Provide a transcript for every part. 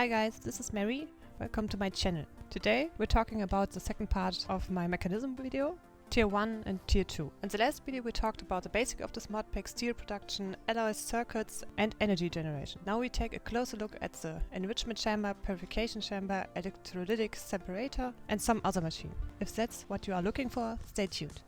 Hi guys, this is Mary. Welcome to my channel. Today we're talking about the second part of my Mekanism video, Tier 1 and Tier 2. In the last video we talked about the basic of this mod pack, steel production, alloys, circuits and energy generation. Now we take a closer look at the enrichment chamber, purification chamber, electrolytic separator and some other machine. If that's what you are looking for, stay tuned.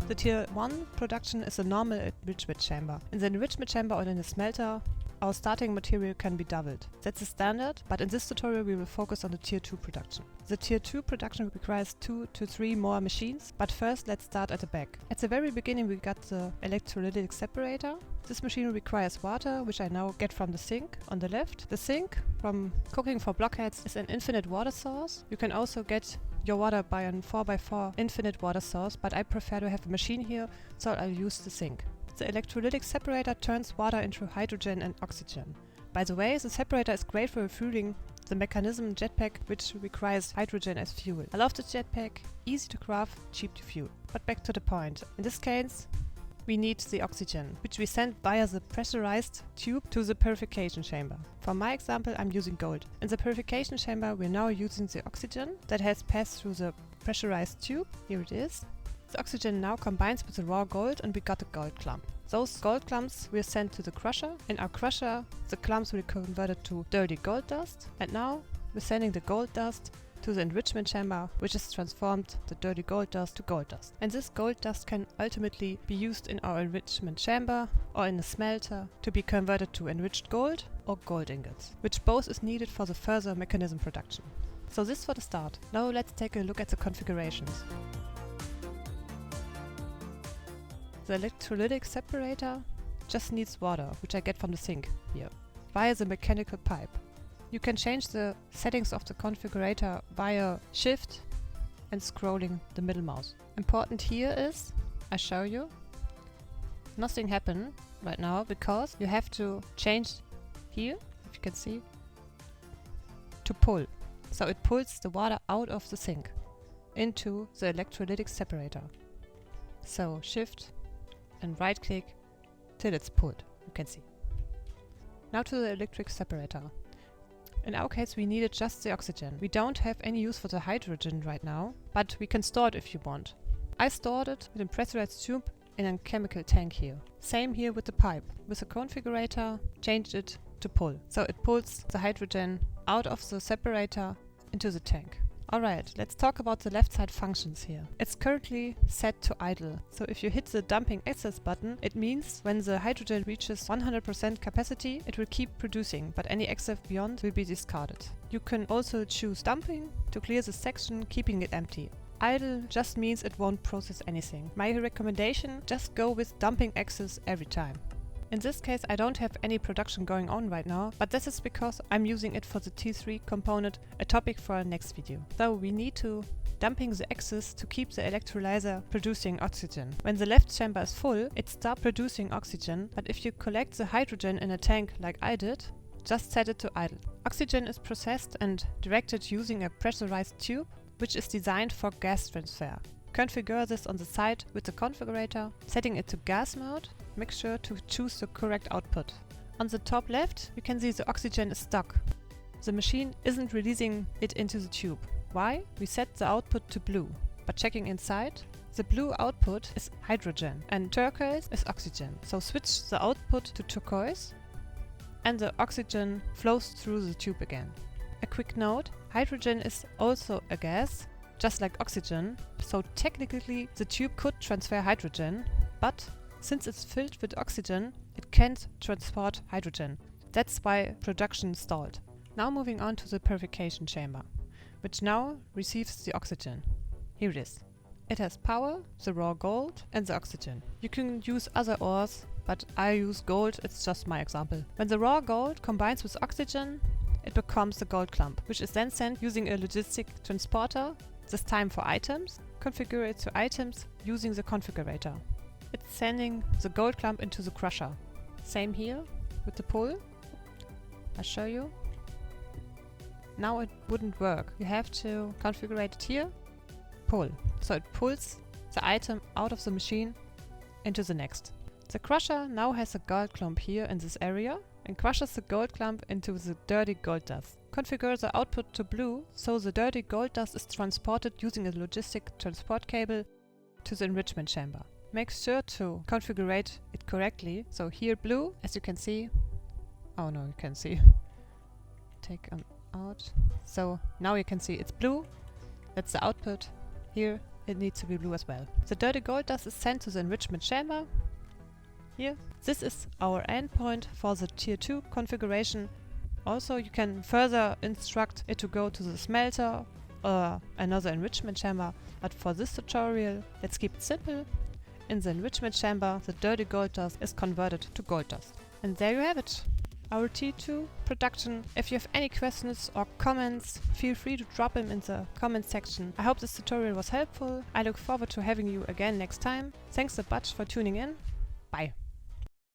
The Tier 1 production is a normal enrichment chamber. In the enrichment chamber or in the smelter, our starting material can be doubled. That's a standard, but in this tutorial we will focus on the Tier 2 production. The Tier 2 production requires 2 to 3 more machines, but first let's start at the back. At the very beginning we got the electrolytic separator. This machine requires water, which I now get from the sink on the left. The sink from cooking for blockheads is an infinite water source. You can also get your water by a 4x4 infinite water source, but I prefer to have a machine here, so I'll use the sink. The electrolytic separator turns water into hydrogen and oxygen. By the way, the separator is great for refueling the Mekanism jetpack, which requires hydrogen as fuel. I love the jetpack, easy to craft, cheap to fuel. But back to the point. In this case, we need the oxygen, which we send via the pressurized tube to the purification chamber. For my example, I'm using gold. In the purification chamber, we're now using the oxygen that has passed through the pressurized tube. Here it is. The oxygen now combines with the raw gold and we got a gold clump. Those gold clumps will sent to the crusher. In our crusher, the clumps will be converted to dirty gold dust. And now we're sending the gold dust to the enrichment chamber, which is transformed the dirty gold dust to gold dust. And this gold dust can ultimately be used in our enrichment chamber or in a smelter to be converted to enriched gold or gold ingots, which both is needed for the further Mekanism production. So this for the start. Now let's take a look at the configurations. The electrolytic separator just needs water, which I get from the sink here, via the mechanical pipe. You can change the settings of the configurator via Shift and scrolling the middle mouse. Important here is, I show you, nothing happened right now because you have to change here, if you can see, to pull. So it pulls the water out of the sink into the electrolytic separator. So Shift and right click till it's pulled, you can see. Now to the electric separator. In our case we needed just the oxygen. We don't have any use for the hydrogen right now, but we can store it if you want. I stored it with a pressurized tube in a chemical tank here. Same here with the pipe. With the configurator, changed it to pull. So it pulls the hydrogen out of the separator into the tank. Alright, let's talk about the left side functions here. It's currently set to idle. So if you hit the dumping excess button, it means when the hydrogen reaches 100% capacity, it will keep producing, but any excess beyond will be discarded. You can also choose dumping to clear the section, keeping it empty. Idle just means it won't process anything. My recommendation, just go with dumping excess every time. In this case I don't have any production going on right now, but this is because I'm using it for the T3 component, a topic for our next video. So we need to dumping the excess to keep the electrolyzer producing oxygen. When the left chamber is full, it stops producing oxygen, but if you collect the hydrogen in a tank like I did, just set it to idle. Oxygen is processed and directed using a pressurized tube, which is designed for gas transfer. Configure this on the side with the configurator, setting it to gas mode. Make sure to choose the correct output. On the top left, you can see the oxygen is stuck. The machine isn't releasing it into the tube. Why? We set the output to blue, but checking inside, the blue output is hydrogen and turquoise is oxygen. So switch the output to turquoise and the oxygen flows through the tube again. A quick note, hydrogen is also a gas, just like oxygen, so technically the tube could transfer hydrogen, but since it's filled with oxygen, it can't transport hydrogen. That's why production stalled. Now moving on to the purification chamber, which now receives the oxygen. Here it is. It has power, the raw gold and the oxygen. You can use other ores, but I use gold, it's just my example. When the raw gold combines with oxygen, it becomes the gold clump, which is then sent using a logistic transporter, this time for items. Configure it to items using the configurator. It's sending the gold clump into the crusher. Same here with the pull. I'll show you. Now it wouldn't work. You have to configure it here, pull. So it pulls the item out of the machine into the next. The crusher now has a gold clump here in this area, and crushes the gold clump into the dirty gold dust. Configure the output to blue so the dirty gold dust is transported using a logistic transport cable to the enrichment chamber. Make sure to configure it correctly. So here blue, as you can see. Oh no, you can see. Take them out. So now you can see it's blue. That's the output. Here it needs to be blue as well. The dirty gold dust is sent to the enrichment chamber. Here. This is our endpoint for the tier 2 configuration. Also, you can further instruct it to go to the smelter or another enrichment chamber, but for this tutorial, let's keep it simple. In the enrichment chamber, the dirty gold dust is converted to gold dust. And there you have it, our tier 2 production. If you have any questions or comments, feel free to drop them in the comment section. I hope this tutorial was helpful. I look forward to having you again next time. Thanks a bunch for tuning in. Bye.